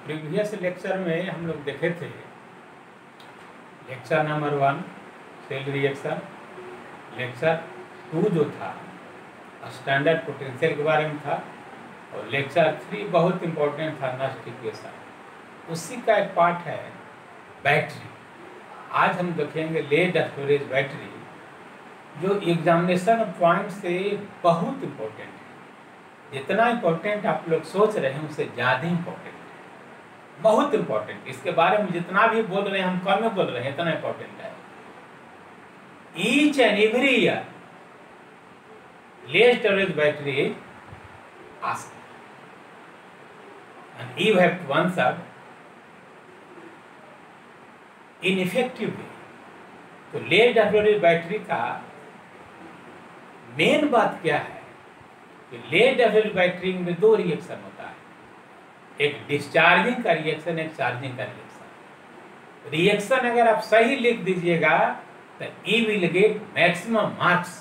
Previous lecture में हम लोग देखे थे lecture number 1 cell reaction, lecture 2 जो था स्टैंडर्ड पोटेंशियल के बारे में था, और लेक्चर 3 बहुत इम्पोर्टेंट था नस्ट इक्वेशन, उसी का एक पार्ट है बैटरी। आज हम देखेंगे लेड स्टोरेज बैटरी, जो एग्जामिनेशन पॉइंट से बहुत इम्पोर्टेंट है। जितना इम्पोर्टेंट आप लोग सोच रहे हैं उससे ज़्यादा इम्पोर्टेंट है, बहुत इम्पोर्टेंट। इसके बारे में जितना भी बोल रहे हैं हम कम में बोल रहे हैं, इतना इम्पोर्टेंट है। Each and every year lead storage battery asked and you have to answer in effective way। तो लेड स्टोरेज बैटरी का मेन बात क्या है कि लेड स्टोरेज बैटरी में 2 रिएक्शन होता है, एक डिस्चार्जिंग का रिएक्शन, एक चार्जिंग का रिएक्शन। रिएक्शन अगर आप सही लिख दीजिएगा तो we will get maximum marks,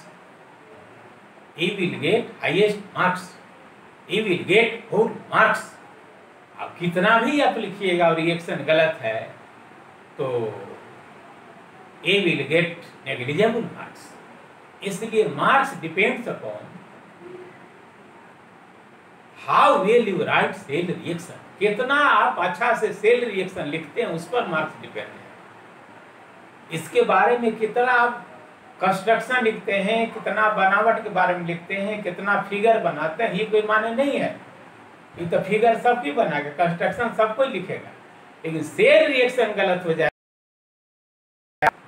we will get highest marks, we will get full marks. अब कितना भी आप लिखिएगा और रिएक्शन गलत है तो a will get negligible marks. इसलिए marks depends upon how well you write cell reaction. कितना आप अच्छा से सेल रिएक्शन लिखते हैं उस पर मार्क्स डिपेंड है। इसके बारे में कितना आप कंस्ट्रक्शन लिखते हैं, कितना बनावट के बारे में लिखते हैं, कितना फिगर बनाते हैं, ये कोई माने नहीं है। ये तो फिगर सबकी बनाएगा, कंस्ट्रक्शन सबको लिखेगा, लेकिन सेल रिएक्शन गलत हो जाए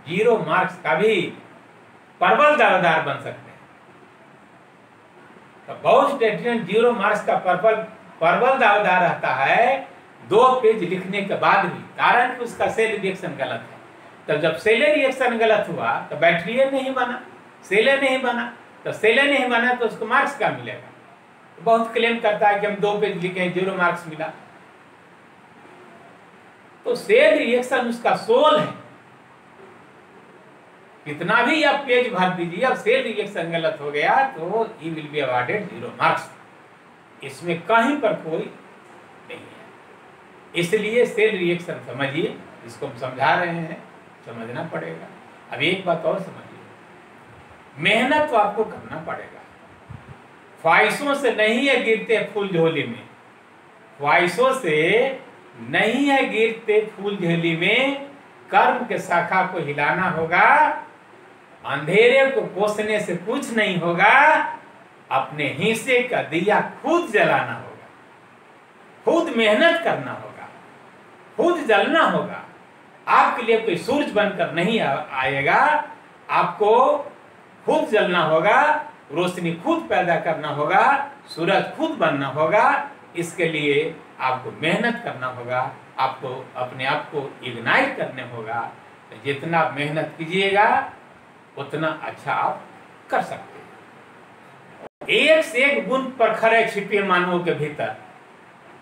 0 मार्क्स का भी प्रबल दावेदार बन सकते हैं। तो बहुत स्टूडेंट 0 मार्क्स का प्रबल दावेदार रहता है 2 पेज लिखने के बाद भी, कारण कि उसका सेल रिएक्शन गलत है। तो जब सेल रिएक्शन गलत हुआ तो बैटरी नहीं बना, सेल नहीं बना, तो सेल नहीं बना तो उसको मार्क्स क्या मिलेगा। बहुत क्लेम करता है कि हम 2 पेज लिखे 0 मार्क्स मिला। तो सेल रिएक्शन उसका सोल है, कितना भी आप पेज भर दीजिए, अब सेल रिएक्शन गलत हो गया तो he will be awarded 0 marks. इसमें कहीं पर कोई नहीं है। इसलिए सेल रिएक्शन समझिए, इसको हम समझा रहे हैं, समझना पड़ेगा। अब एक बात और समझिए, मेहनत तो आपको करना पड़ेगा। ख्वाहिशों से नहीं है गिरते फूल झोली में, ख्वाहिशों से नहीं है गिरते फूल झोली में, कर्म के शाखा को हिलाना होगा, अंधेरे को कोसने से कुछ नहीं होगा, अपने हिस्से का दिया खुद जलाना होगा, खुद मेहनत करना होगा, खुद जलना होगा। आपके लिए कोई सूरज बनकर नहीं आएगा, आपको खुद जलना होगा, रोशनी खुद पैदा करना होगा, सूरज खुद बनना होगा। इसके लिए आपको मेहनत करना होगा, आपको अपने आप को इग्नाइट करने होगा। तो जितना आप मेहनत कीजिएगा उतना अच्छा आप कर सकते हैं। एक से एक गुण परखर है छिपे मानवों के भीतर,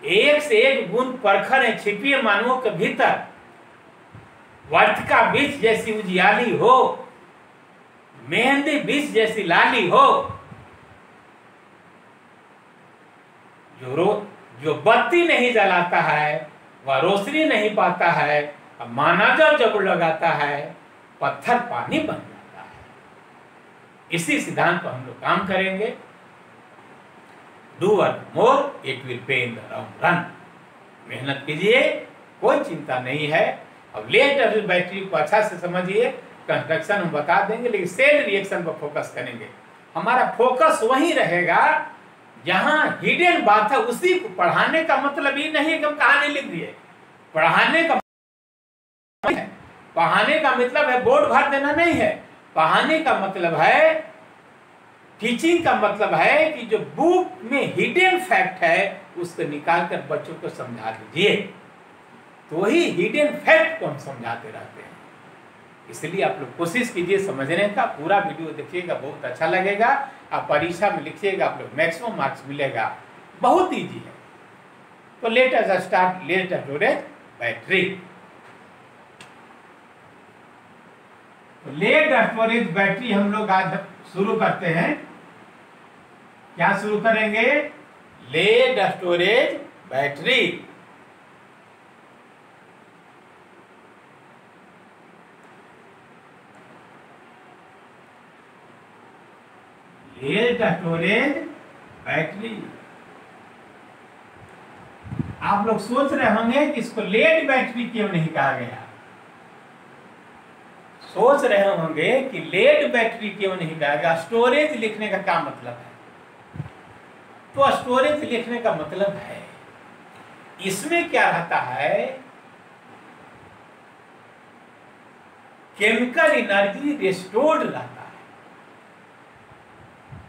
एक से एक गुण परखर है छिपे मानवों के भीतर। वर्त का बीज जैसी उजियाली हो, मेहंदी बीज जैसी लाली हो, जो बत्ती नहीं जलाता है वह रोशनी नहीं पाता है। अब माना जब लगाता है पत्थर पानी बन जाता है। इसी सिद्धांत पर हम लोग काम करेंगे। Do work more it will pay in the long run. मेहनत कीजिए, कोई चिंता नहीं है। अब लेड स्टोरेज बैटरी को अच्छा से समझिए, कंस्ट्रक्शन हम बता देंगे, लेकिन सेल रिएक्शन पर फोकस करेंगे। हमारा फोकस वही रहेगा जहां हिडन बात है, उसी को पढ़ाने का मतलब ये नहीं है कि हम कहानी लिख दिए। पढ़ाने का मतलब है बोर्ड भर देना नहीं है। पढ़ाने का मतलब है, टीचिंग का मतलब है कि जो बुक में हिडन फैक्ट है उसको निकाल कर बच्चों को समझा दीजिए। तो वही हिडन फैक्ट को हम समझाते रहते हैं। इसलिए आप लोग कोशिश कीजिए समझने का, पूरा वीडियो देखिएगा, बहुत अच्छा लगेगा। आप परीक्षा में लिखिएगा, आप लोग मैक्सिमम मार्क्स मिलेगा, बहुत इजी है। तो let us start lead storage battery. Lead storage battery हम लोग आज शुरू करते हैं। क्या शुरू करेंगे? Lead storage battery. Health storage battery. आप लोग सोच रहे होंगे कि इसको लेड बैटरी क्यों नहीं कहा गया, सोच रहे होंगे कि लेड बैटरी क्यों नहीं कहा गया, स्टोरेज लिखने का क्या मतलब है। तो स्टोरेज लिखने का मतलब है इसमें क्या रहता है, केमिकल एनर्जी रिस्टोर्ड रहता है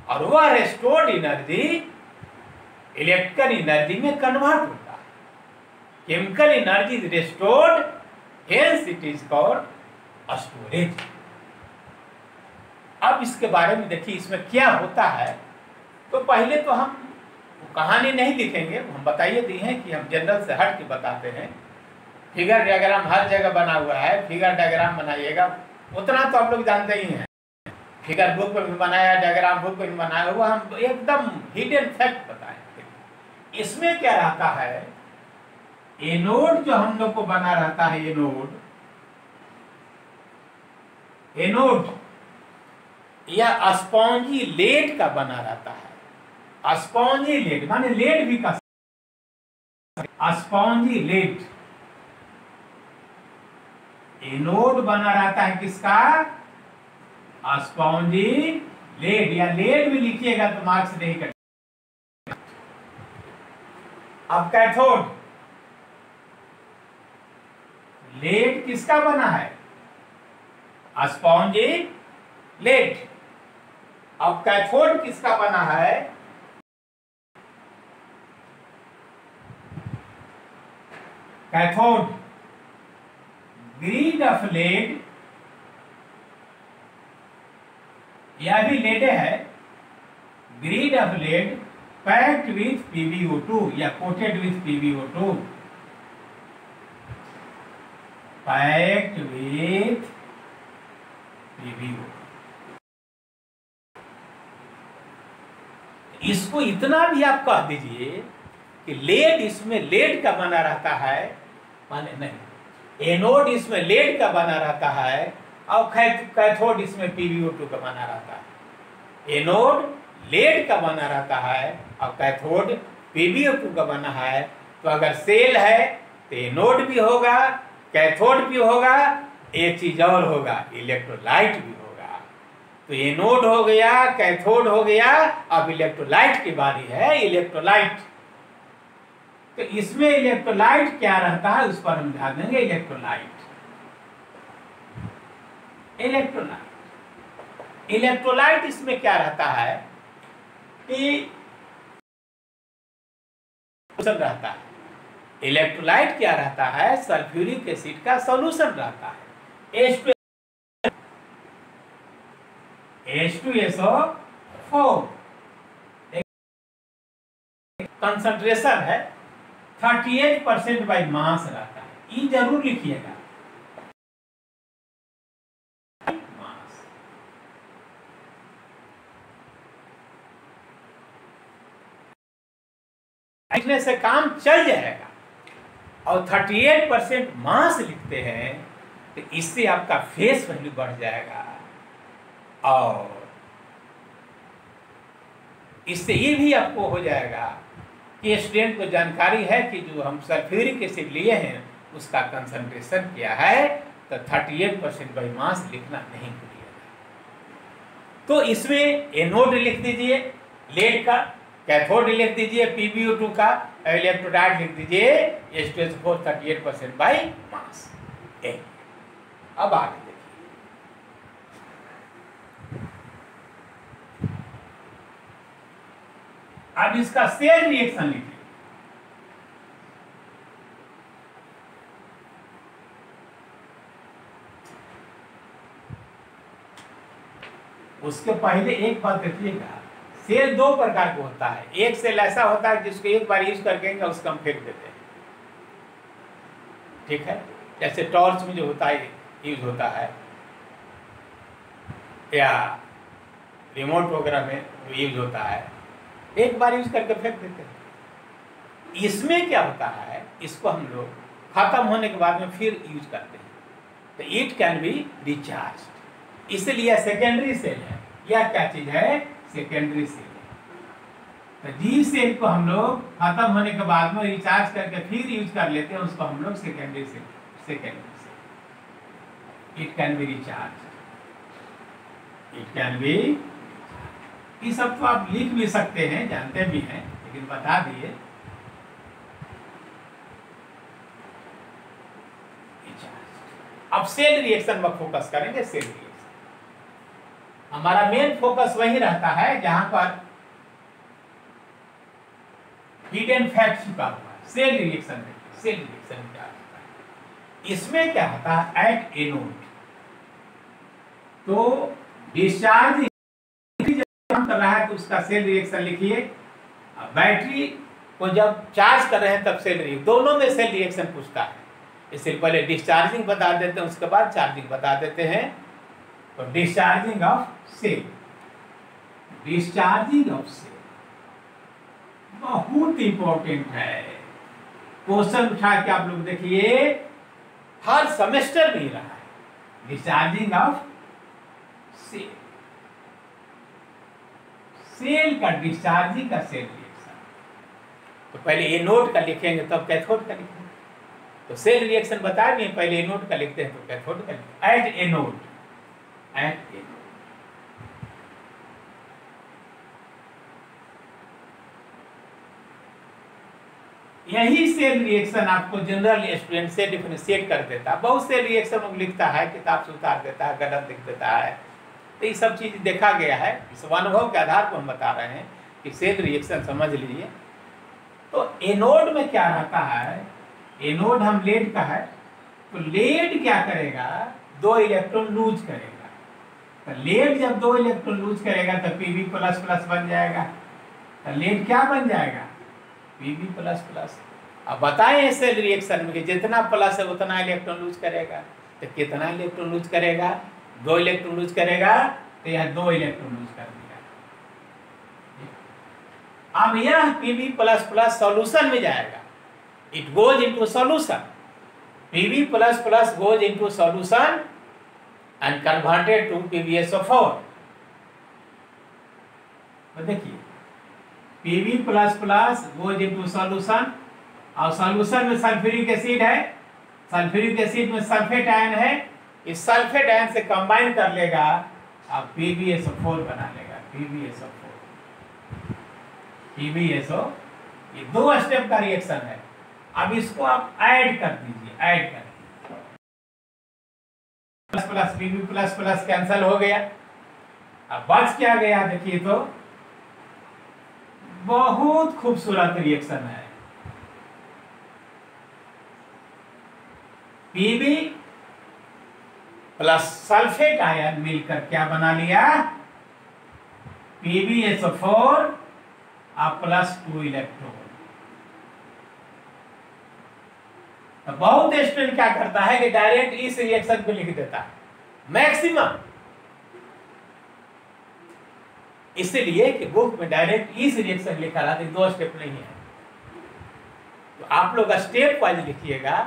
और वह रिस्टोर्ड एनर्जी इलेक्ट्रिकल एनर्जी में कन्वर्ट होता है। Chemical energy restored, hence it is called storage. अब इसके बारे में देखिए इसमें क्या होता है। तो पहले तो हम कहानी नहीं लिखेंगे, हम बताइए दिए हैं कि हम जनरल से हट के बताते हैं। फिगर डायग्राम हर जगह बना हुआ है, फिगर डायग्राम बनाइएगा, उतना तो आप लोग जानते ही हैं। फिगर बुक में भी बनाया, डायग्राम बुक में भी बनाया हुआ, हम एकदम हिडन फैक्ट बताएंगे। इसमें क्या रहता है, एनोड जो हम लोग को बना रहता है, एनोड या स्पॉन्जी लेड का बना रहता है। स्पॉन्जी लेड माने लेड भी का, स्पॉन्जी लेड एनोड बना रहता है किसका, स्पॉन्जी लेड, या लेड भी लिखिएगा तो मार्क्स नहीं कटेगा। अब कैथोड, लेड किसका बना है, स्पॉन्जी लेड। अब कैथोड किसका बना है, कैथोड ग्रीड ऑफ लेड, यह भी लेड है, grid of lead packed with PbO2 या coated with PbO2, packed with PbO2। इसको इतना भी आप कह दीजिए कि लेड इसमें लेड का बना रहता है, माने नहीं, एनोड इसमें लेड का बना रहता है और कैथोड इसमें PbO2 का बना रहता है। एनोड लेड का बना रहता है और कैथोड PbO2 का बना है। तो अगर सेल है तो एनोड भी होगा, कैथोड भी होगा, एक चीज और होगा, इलेक्ट्रोलाइट भी होगा। तो एनोड हो गया, कैथोड हो गया, अब इलेक्ट्रोलाइट की बारी है, इलेक्ट्रोलाइट। तो इसमें इलेक्ट्रोलाइट क्या रहता है उस पर हम ध्यान देंगे। इलेक्ट्रोलाइट इसमें क्या रहता है कि रहता है, इलेक्ट्रोलाइट क्या रहता है, सल्फ्यूरिक एसिड का सॉल्यूशन रहता है, H2SO4। कंसंट्रेशन है 38% बाई मास रहता है, ये जरूर लिखिएगा, मास। लिखने से काम चल जाएगा, और 38% मास लिखते हैं तो इससे आपका फेस वैल्यू बढ़ जाएगा। और इससे ये भी आपको हो जाएगा कि स्टूडेंट को जानकारी है कि जो हम सल्फ्यूरिक एसिड लिए हैं उसका कंसंट्रेशन क्या है, तो 38% बाई मास लिखना नहीं भूलिएगा। तो इसमें एनोड लिख दीजिए लेड का, कैथोड लिख दीजिए PbO2 का, इलेक्ट्रोलाइट लिख दीजिए H2SO4 38% बाई मास। अब आगे देखिए, अब इसका सेल रिएक्शन लिखिए। उसके पहले एक बात देखिएगा, सेल दो प्रकार का होता है। एक सेल ऐसा होता है जिसको एक बार यूज करके उसको हम फेंक देते हैं, ठीक है, जैसे टॉर्च में जो होता है यूज होता है, या रिमोट वगैरह में यूज होता है, एक बार यूज करके फेंक देते हैं। इसमें क्या होता है, इसको हम लोग खत्म होने के बाद में फिर यूज करते हैं, तो इट कैन बी रिचार्ज। इसलिए सेकेंडरी सेल है, यह क्या चीज है, सेकेंडरी सेल। तो जी सेल को हम लोग खत्म होने के बाद में रिचार्ज करके फिर यूज कर लेते हैं, उसको हम लोग secondary cell. It can be recharge, it can be. ये सब तो आप लिख भी सकते हैं, जानते भी हैं, लेकिन बता दिए। अब सेल रिएक्शन में फोकस करेंगे। सेल रिएक्शन हमारा मेन फोकस वही रहता है जहां पर हिडन फैक्ट छुपा हुआ है। सेल रिएक्शन में, सेल रिएक्शन क्या होता है, इसमें क्या होता है, एट एनोड तो डिस्चार्ज कर रहा है तो उसका सेल रिएक्शन लिखिए। बैटरी को जब चार्ज कर रहे हैं तब सेल रिएक्शन, दोनों में सेल रिएक्शन पूछता है। इससे पहले डिस्चार्जिंग बता देते हैं, उसके बाद चार्जिंग बता देते हैं। तो discharging of cell, discharging of cell बहुत इंपॉर्टेंट है। क्वेश्चन उठा के आप लोग देखिए, हर सेमेस्टर में रहा है। डिस्चार्जिंग ऑफ सेल, सेल का डिस्चार्जिंग का सेल रिएक्शन। तो पहले एनोड का लिखेंगे तब कैथोड का लिखेंगे। तो सेल रिएक्शन बता दिए, पहले एनोड का लिखते हैं तो कैथोड का लिखते हैं। At anode, at anode. यही सेल रिएक्शन आपको जनरल स्टूडेंट से डिफरेंशिएट कर देता है। बहुत से रिएक्शन लिखता है, किताब से उतार देता है, गलत लिख देता है। तो ये सब चीज देखा गया है, इस अनुभव के आधार पर हम बता रहे हैं कि सेल रिएक्शन समझ लीजिए। तो एनोड में क्या रहता है, एनोड हम लेड का है, तो लेड क्या करेगा, 2 इलेक्ट्रॉन लूज करेगा। तो लेड जब 2 इलेक्ट्रॉन लूज करेगा तो Pb++ बन जाएगा। तो लेड क्या बन जाएगा, Pb++। अब बताएं सेल रिएक्शन में कि जितना प्लस है उतना इलेक्ट्रॉन लूज करेगा। तो कितना इलेक्ट्रॉन लूज करेगा, 2 इलेक्ट्रॉन लूज करेगा। तो यह 2 इलेक्ट्रॉन लूज कर दिया। अब यह Pb++ सॉल्यूशन में जाएगा, it goes into solution. Pb++ goes into solution and converted to PbSO4। तो देखिए Pb++ goes into solution, और सॉल्यूशन में सल्फ्यूरिक एसिड है, सल्फ्यूरिक एसिड में सल्फेट आयन है। इस सल्फेट आयन से कंबाइन कर लेगा और PbSO4 बना लेगा। PbSO, ये 2 स्टेप का रिएक्शन है। अब इसको आप ऐड कर दीजिए, ऐड कर Pb++ कैंसल हो गया। अब बच क्या गया, देखिए तो बहुत खूबसूरत रिएक्शन है। Pb प्लस सल्फेट आयन मिलकर क्या बना लिया, PbSO4 और +2 इलेक्ट्रॉन। तो बहुत स्टूडेंट क्या करता है कि डायरेक्ट इस रिएक्शन पे लिख देता है मैक्सिमम, इसलिए कि बुक में डायरेक्ट इस रिएक्शन लिखा रहा था, 2 स्टेप नहीं है। तो आप लोग स्टेप वाइज लिखिएगा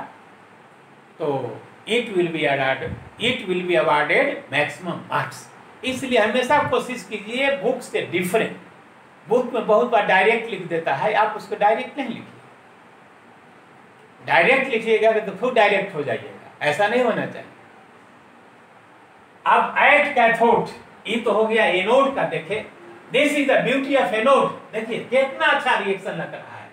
तो it will be awarded maximum marks. इसलिए हमेशा कोशिश कीजिए बुक से डिफरेंट। बुक में बहुत बार डायरेक्ट लिख देता है, आप उसको डायरेक्ट नहीं लिखिए। डायरेक्ट लिखिएगा तो खुद डायरेक्ट हो जाइएगा, ऐसा नहीं होना चाहिए। अब एट कैथोड, ये तो हो गया एनोड का। देखे, this is the beauty of anode. देखिए कितना अच्छा रिएक्शन लग रहा है,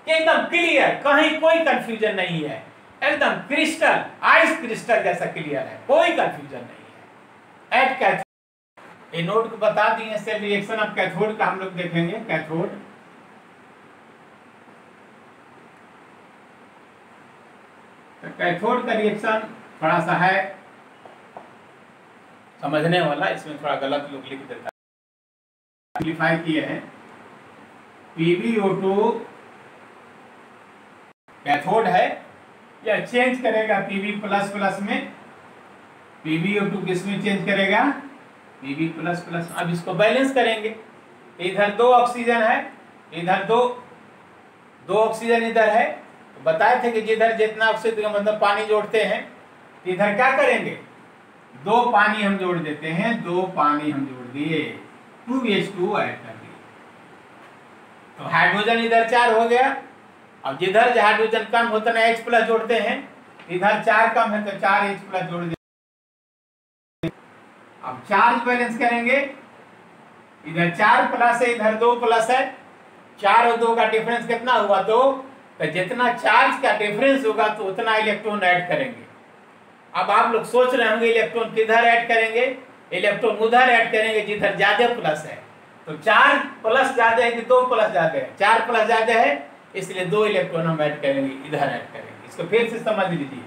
एकदम क्लियर, कहीं कोई कंफ्यूजन नहीं है, एकदम क्रिस्टल, आइस क्रिस्टल जैसा क्लियर है, कोई कंफ्यूजन नहीं है। एट कैथोड, एनोड को बता दिए सेल रिएक्शन। अब कैथोड का हम लोग देखेंगे। कैथोड, तो कैथोड का रिएक्शन थोड़ा सा है समझने वाला, इसमें थोड़ा गलत लोग लिख देता है। सिंपलीफाई किए हैं। PbO2 कैथोड है, यह चेंज करेगा Pb++ में। PbO2 किस में चेंज करेगा, Pb++। अब इसको बैलेंस करेंगे। इधर 2 ऑक्सीजन है, इधर दो ऑक्सीजन इधर है। तो बताए थे कि जिधर जितना ऑक्सीजन मतलब पानी जोड़ते हैं, इधर क्या करेंगे, 2 पानी हम जोड़ देते हैं, 2 पानी हम जोड़ दिए। 2H2 ऐड कर दिया। तो हाइड्रोजन इधर 4 हो गया। अब जिधर हाइड्रोजन कम होता है H प्लस जोड़ते हैं, इधर 4 कम है तो 4H प्लस जोड़ दें। अब चार्ज बैलेंस करेंगे, इधर 4 प्लस है, इधर 2 प्लस है, 4 और 2 का डिफरेंस कितना हुआ 2, तो जितना चार्ज का डिफरेंस होगा तो उतना इलेक्ट्रॉन ऐड करेंगे। अब आप लोग सोच रहे होंगे इलेक्ट्रॉन किधर ऐड करेंगे, इलेक्ट्रॉन उधर ऐड करेंगे जिधर ज्यादा प्लस है। तो 4 प्लस ज्यादा है कि 2 प्लस ज्यादा है, 4 प्लस ज्यादा है, इसलिए 2 इलेक्ट्रॉन हम ऐड करेंगे, इधर ऐड करेंगे। इसको फिर से समझ लीजिए,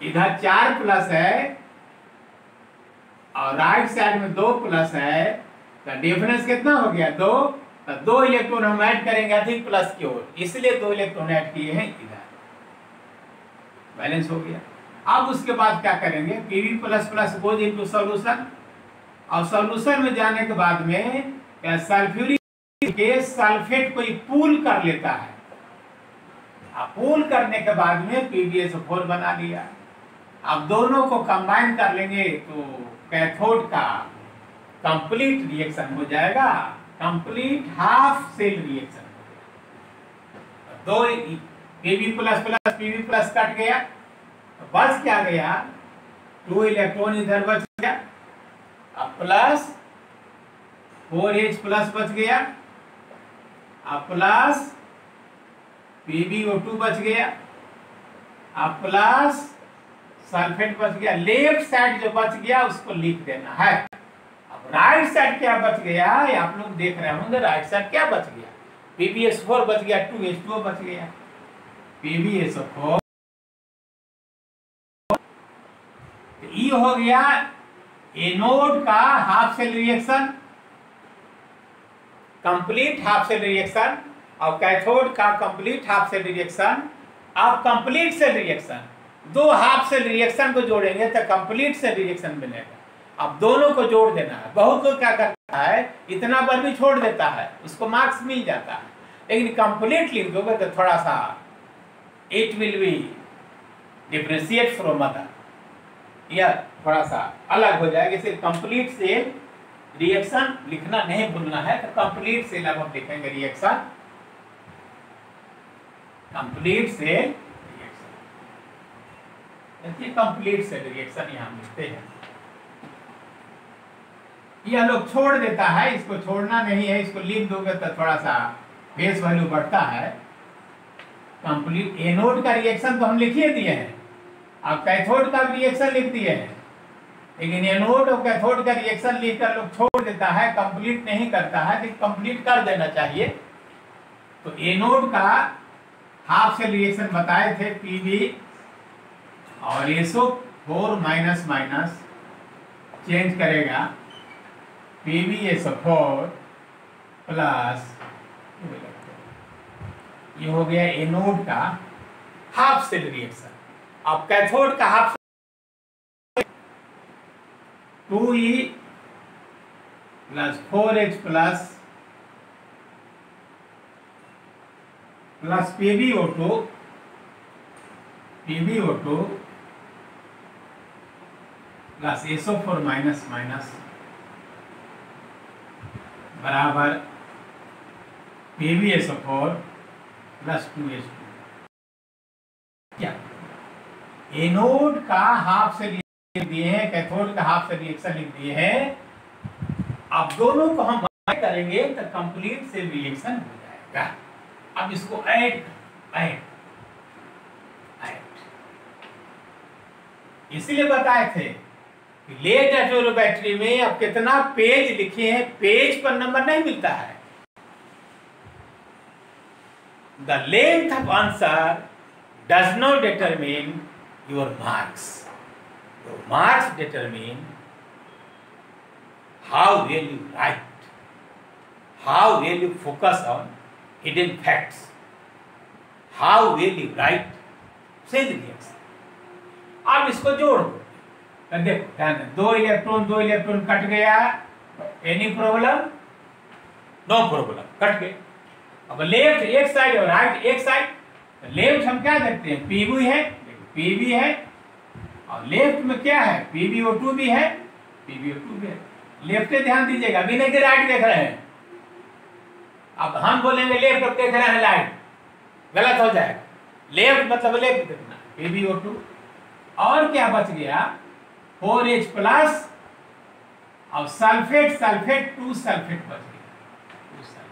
इधर 4 प्लस है और राइट साइड में 2 प्लस है, तो डिफरेंस कितना हो गया 2, तो 2 इलेक्ट्रॉन हम ऐड करेंगे अधिक प्लस की ओर, इसलिए 2 इलेक्ट्रॉन ऐड किए हैं इधर, बैलेंस हो गया। अब उसके बाद क्या करेंगे, Pb plus plus goes into solution, और सॉल्यूशन में जाने के बाद में सल्फ्यूरिक के सल्फेट को पूल कर लेता है। अब पूल करने के बाद में PbSO4 बना लिया। अब दोनों को कंबाइन कर लेंगे तो कैथोड का कंप्लीट रिएक्शन हो जाएगा, कंप्लीट हाफ सेल रिएक्शन हो गया। 2 Pb plus plus Pb plus cut गया, तो बच क्या गया 2 इलेक्ट्रॉन इधर बच गया, अब प्लस 4H प्लस बच गया, अब प्लस PbO2 बच गया, अब प्लस सल्फेट बच गया। लेफ्ट साइड जो बच गया उसको लिख देना है। अब राइट साइड क्या बच गया, आप लोग देख रहे होंगे राइट साइड क्या बच गया, PbS4 बच गया, 2H2 बच गया, PbSO4 ये हो गया एनोड का half cell reaction, complete half cell reaction, और कैथोड का कंप्लीट हाफ सेल रिएक्शन। अब complete cell reaction, 2 half cell reaction को जोड़ेंगे तो कंप्लीट सेल रिएक्शन बनेगा। अब दोनों को जोड़ देना है। बहुत लोग क्या करता है, इतना बार भी छोड़ देता है, उसको मार्क्स मिल जाता है, लेकिन कंप्लीट लिख दोगे तो थोड़ा सा it will be differentiate from other, या थोड़ा सा अलग हो जाएगा। इसे कंप्लीट सेल रिएक्शन लिखना नहीं भूलना है। तो कंप्लीट सेल अब हम लिखेंगे रिएक्शन, कंप्लीट सेल रिएक्शन, देखिए कंप्लीट सेल रिएक्शन यहां लिखते हैं। यह लोग छोड़ देता है, इसको छोड़ना नहीं है, इसको लिख दोगे तो थोड़ा सा फेस वैल्यू बढ़ता है। कंप्लीट एनोड का रिएक्शन तो हम लिख ही दिए हैं, अब कैथोड का रिएक्शन लिख दिए हैं, लेकिन एनोड और कैथोड का रिएक्शन लिखकर लोग छोड़ देता है, कंप्लीट नहीं करता है, लेकिन कंप्लीट कर देना चाहिए। तो एनोड का हाफ सेल रिएक्शन बताए थे, Pb और SO4 माइनस माइनस चेंज करेगा, PbSO4 प्लस, ये हो गया एनोड का हाफ सेल रिएक्शन। अब कैथोड का half 2E plus 4H plus PbO2 plus SO4 minus minus बराबर PbSO4 प्लस 2H2। क्या एनोड का हाफ से लिख दिए हैं, कैथोड का हाफ से रिएक्शन लिख दिए हैं। अब दोनों को हम करेंगे तो कंप्लीट से रिएक्शन हो जाएगा। अब इसको ऐड इसलिए बताए थे कि लेड एटॉमिक बैटरी में अब कितना पेज लिखे हैं, पेज पर नंबर नहीं मिलता है। The length of answer does not determine your marks. Your marks determine how well you write, how well you focus on hidden facts, how well you write cell reaction. अब इसको जोड़ दो, देखो 2 electron cut गया, any problem? No problem, cut गए। अब left एक side और राइट एक साइड, लेफ्ट हम क्या देखते हैं Pb है, और लेफ्ट में क्या है PbO2 भी है, PbO2 भी है। लेफ्ट पे ध्यान दीजिएगा, अभी नहीं कि राइट देख रहे हैं। अब हम बोलेंगे लेफ्ट, अब देख रहे हैं राइट, गलत हो जाएगा। लेफ्ट मतलब लेफ्ट देखना, PbO2। और क्या बच गया, 4H प्लस और सल्फेट, सल्फेट 2 सल्फेट बच गया, 2 सल्फेट।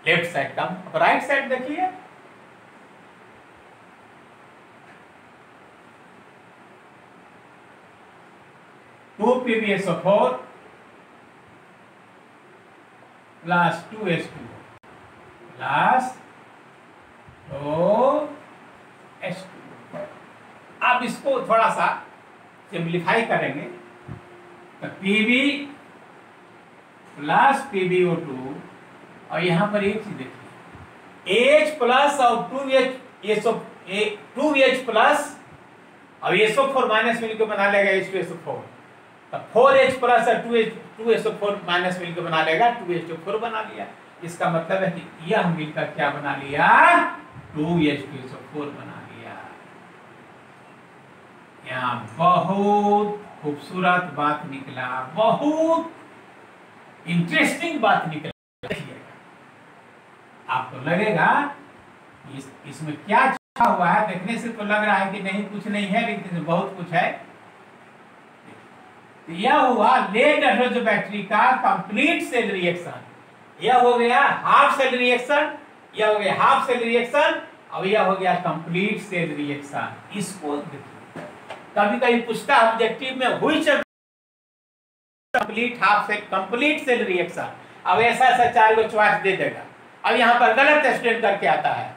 लेफ्ट साइड का। अब राइट साइड देखिए, two PbSO4 plus 2H2 plus H2। अब इसको थोड़ा सा सिंप्लीफाई करेंगे तो Pb प्लस PbO2, और यहां पर एक चीज देखिए, H प्लस और 2H प्लस और SO4 माइनस मिलकर बना लेगा H2SO4, तो 4H प्लस और 2SO4 माइनस मिलकर बना लेगा 2H2SO4 बना लिया। इसका मतलब है कि यह मिलकर क्या बना लिया, 2H2SO4 बना लिया। यहाँ बहुत खूबसूरत बात निकला, बहुत इंटरेस्टिंग बात निकला। आपको लगेगा इसमें क्या छुपा हुआ है, देखने से तो लग रहा है कि नहीं कुछ नहीं है, लेकिन बहुत कुछ है। तो यह हुआ लेड हाइड्रोजन बैटरी का कंप्लीट सेल रिएक्शन। यह हो गया हाफ सेल रिएक्शन, यह हो गया हाफ सेल रिएक्शन, और यह हो गया कंप्लीट सेल रिएक्शन। इसको देखिए, कभी कभी पूछता ऑब्जेक्टिव में हुई complete half cell, complete cell reaction. अब ऐसा ऐसा 4 को चॉइस दे देगा। अब यहाँ पर गलत स्टूडेंट करके आता है,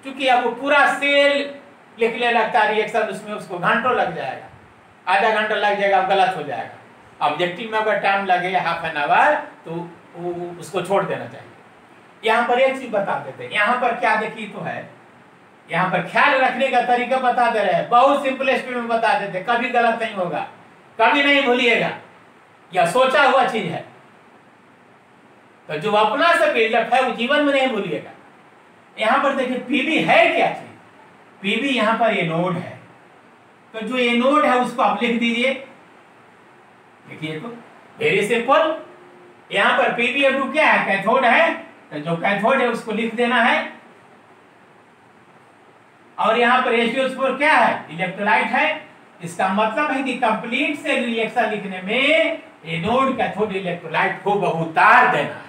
क्योंकि अब वो पूरा सेल लिखने लगता है रिएक्शन, उसमें उसको घंटों लग जाएगा, आधा घंटा लग जाएगा, गलत हो जाएगा। ऑब्जेक्टिव में अगर टाइम लगे हाफ एन आवर तो उसको छोड़ देना चाहिए। यहाँ पर एक चीज बता देते हैं, यहाँ पर क्या देखिए तो है, यहाँ पर ख्याल रखने का तरीका बता दे रहे हैं, बहुत सिंपलेस्ट में बता देते, कभी गलत नहीं होगा, कभी नहीं भूलिएगा, यह सोचा हुआ चीज है। तो जो अपना से बिल्डअप है वो जीवन में नहीं भूलिएगा। यहाँ पर देखिए Pb है क्या चीज, Pb यहाँ पर एनोड है, तो जो एनोड है उसको आप लिख दीजिए। देखिए तो वेरी सिंपल, यहाँ पर PbO2 क्या है, कैथोड है, तो जो कैथोड है उसको लिख देना है। और यहाँ पर H2SO4 क्या है, इलेक्ट्रोलाइट है। इसका मतलब है कि कंप्लीट सेल रिएक्शन लिखने में एनोड कैथोड इलेक्ट्रोलाइट को बहुतार देना है।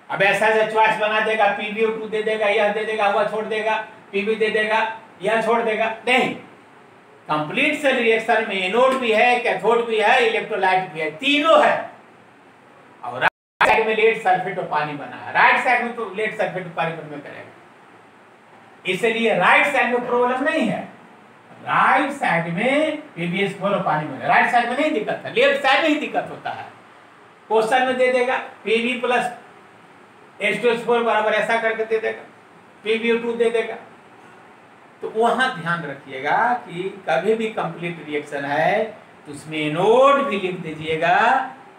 अब ऐसा ऐसा चॉइस बना देगा, PbO2 दे देगा, यह दे देगा, वह छोड़ देगा, Pb दे देगा, यह छोड़ देगा, नहीं। कंप्लीट सेल रिएक्शन में एनोड भी है, कैथोड भी है, इलेक्ट्रोलाइट भी है, तीनों है। और राइट साइड में लेड सल्फेट और पानी बना है, राइट साइड में तो लेड सल्फेट और पानी बनने करेगा, इसलिए राइट साइड में प्रॉब्लम नहीं है। राइट साइड में PbS4 और पानी बने, राइट साइड में नहीं दिक्कत है, लेफ्ट साइड में ही दिक्कत होता है। क्वेश्चन में दे देगा Pb प्लस H2SO4 बराबर ऐसा करके दे देगा, PbO2 दे देगा। तो वहां ध्यान रखिएगा कि कभी भी कंप्लीट रिएक्शन है तो उसमें एनोड भी लिख दीजिएगा,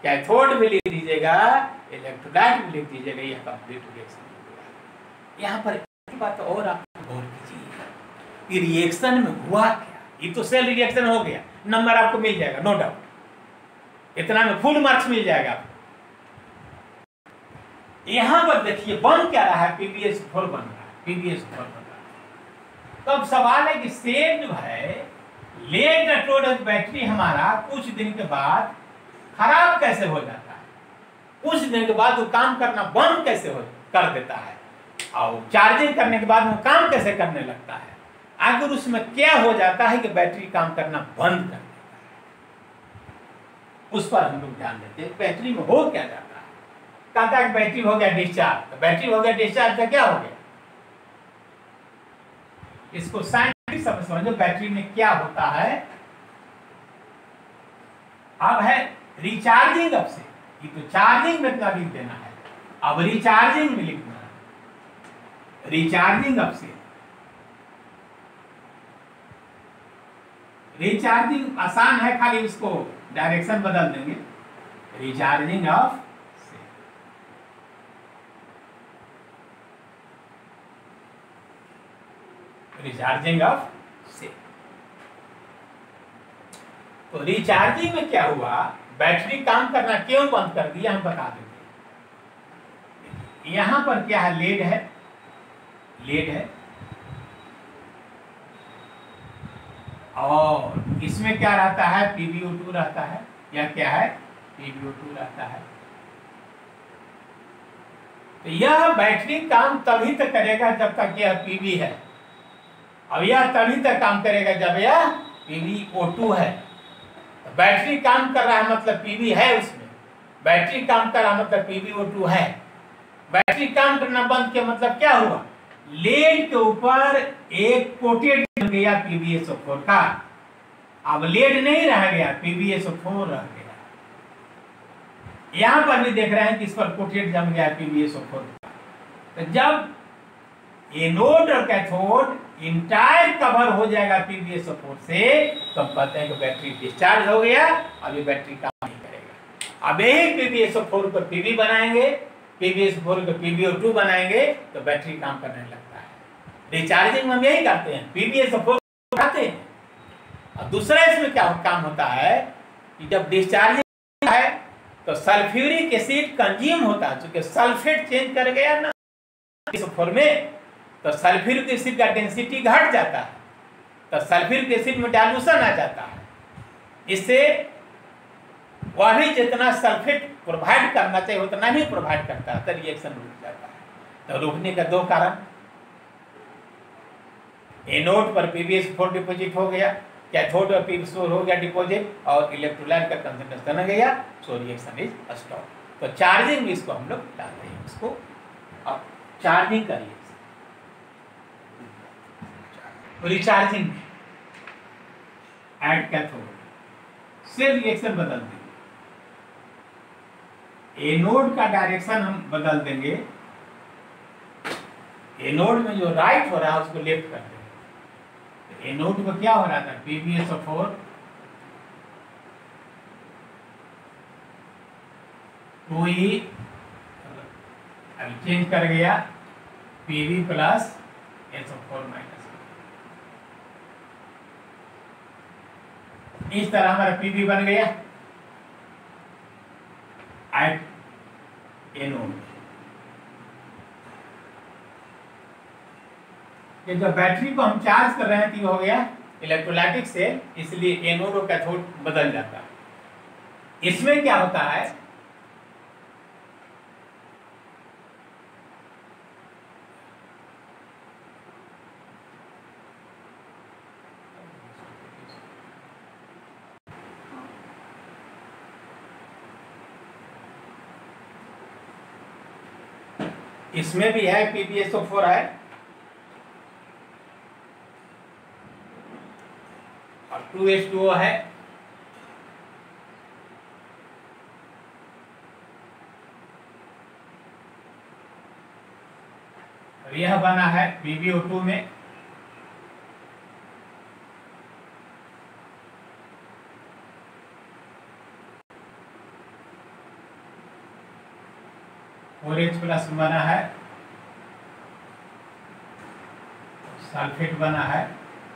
कैथोड भी लिख दीजिएगा, इलेक्ट्रोलाइट भी लिख दीजिएगा, यह कंप्लीट रिएक्शन हो गया। यहाँ पर एक बात और आप गौर कीजिए कि रिएक्शन में हुआ क्या, ये तो सेल रिएक्शन हो गया, नंबर आपको मिल जाएगा नो डाउट, इतना में फुल मार्क्स मिल जाएगा आपको। यहां पर देखिए बन क्या रहा है, PbS4 बन रहा है, PbS4 बन रहा है। तो अब सवाल है कि सेल जो है लेड हाइड्रोजन बैटरी हमारा कुछ दिन के बाद खराब कैसे हो जाता है, कुछ दिन के बाद वो काम करना बंद कैसे कर देता है, और चार्जिंग करने के बाद वो काम कैसे करने लगता है, अगर उसमें क्या हो जाता है कि बैटरी काम करना बंद कर देता है, उस पर हम लोग ध्यान देते हैं। बैटरी में हो क्या जाता है, कहता है बैटरी हो गया डिस्चार्ज, तो बैटरी हो गया डिस्चार्ज तो क्या हो गया, इसको साइंटिफिक समझो बैटरी में क्या होता है। अब है रिचार्जिंग, अब से ये तो चार्जिंग में इतना लिख देना है, अब रिचार्जिंग में लिखना है, रिचार्जिंग अब से रिचार्जिंग आसान है, खाली उसको डायरेक्शन बदल देंगे, recharging of recharging of cell. तो रिचार्जिंग में क्या हुआ, बैटरी काम करना क्यों बंद कर दिया हम बता देते हैं। यहां पर क्या है, लेड है, लेड है, और इसमें क्या रहता है, PbO2 रहता है, या क्या है, PbO2 रहता है। तो यह बैटरी काम तभी तक करेगा जब तक यह Pb है, अब यह तभी तक काम करेगा जब यह PbO2 है। तो बैटरी काम कर रहा है मतलब Pb है उसमें, बैटरी काम कर रहा मतलब PbO2 है। बैटरी काम करना बंद किया मतलब क्या हुआ, लेड के ऊपर एक कोटेड बन गया PbSO4 का, अब लेड नहीं रह गया, PbSO4 रह गया। यहां पर भी देख रहे हैं कि इस पर कोटेड जम गया PbSO4 का। तो जब एनोड और कैथोड इंटायर कवर हो जाएगा PbSO4 से, तो हम कहते हैं कि बैटरी डिस्चार्ज हो गया, अभी बैटरी काम नहीं करेगा। अब यही PbSO4 पर Pb बनाएंगे, PbSO4 को PbO2 बनाएंगे, तो बैटरी काम करने लगता है। रिचार्जिंग में हम यही करते हैं, PbSO4 बनाते हैं। और दूसरा इसमें क्या काम होता है कि जब डिस्चार्जिंग है तो सल्फ्यूरिक एसिड कंज्यूम होता है, क्योंकि सल्फेट चेंज कर गया ना PbSO4 में, तो सल्फ्यूरिक एसिड का डेंसिटी घट जाता है, तो सल्फ्यूरिक एसिड में डाइल्यूशन आ जाता है। इससे वह भी जितना सल्फेट प्रोवाइड करना चाहिए उतना नहीं प्रोवाइड करता है, तो रिएक्शन रुक जाता है। तो रुकने का दो कारण, एनोड पर PbSO4 डिपॉजिट हो गया, कैथोड पर PbSO4 हो गया डिपॉजिट, और इलेक्ट्रोलाइट का कंसंट्रेशन हो गया, सो रिएक्शन इज स्टॉप। तो चार्जिंग में इसको हम लोग डालते हैं, इसको अब चार्जिंग का रिएक्शन। रिचार्जिंग में ऐड कैथोड से रिएक्शन बदल देंगे, एनोड का डायरेक्शन हम बदल देंगे, एनोड में जो राइट हो रहा है उसको लेफ्ट कर देंगे। एनोड में क्या हो रहा था, PbSO4 2E अभी चेंज कर गया Pb प्लस SO4 माइनस। इस तरह हमारा Pb बन गया एट एनोड। ये जब बैटरी को हम चार्ज कर रहे हैं तो ये हो गया इलेक्ट्रोलाइटिक सेल, इसलिए एनोड और कैथोड बदल जाता है। इसमें क्या होता है, इसमें भी है PbSO4 है और 2H2O है, और यह बना है PbO2 में, और H प्लस बना है, सल्फेट बना है,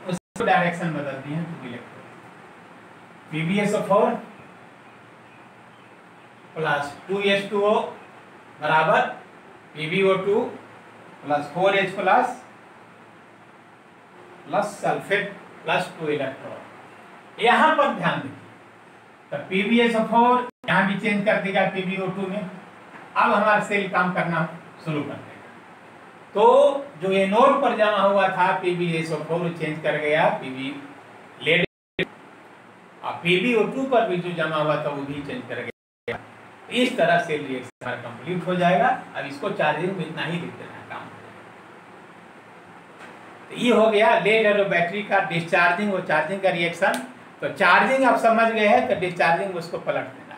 उसको डायरेक्शन बदल दी है तो इलेक्ट्रॉन। PbSO4 प्लस 2H2O बराबर PbO2 plus 4H plus sulphate plus 2 electron. यहाँ पर ध्यान दीजिए, तो PbSO4 यहाँ भी चेंज कर देगा PbO2 में। अब हमारा सेल काम करना शुरू कर देगा, तो जो एनोड पर जमा हुआ था PbSO4 चेंज कर गया Pb लेड, और PbO2 पर भी जो जमा हुआ था वो भी चेंज कर गया। इस तरह सेल रिएक्शन कंप्लीट हो जाएगा। अब इसको चार्जिंग में इतना ही लिख देना काम। तो ये हो गया लेड और बैटरी का डिस्चार्जिंग और चार्जिंग का रिएक्शन। तो चार्जिंग आप समझ गए हैं, तो डिस्चार्जिंग उसको पलट देना।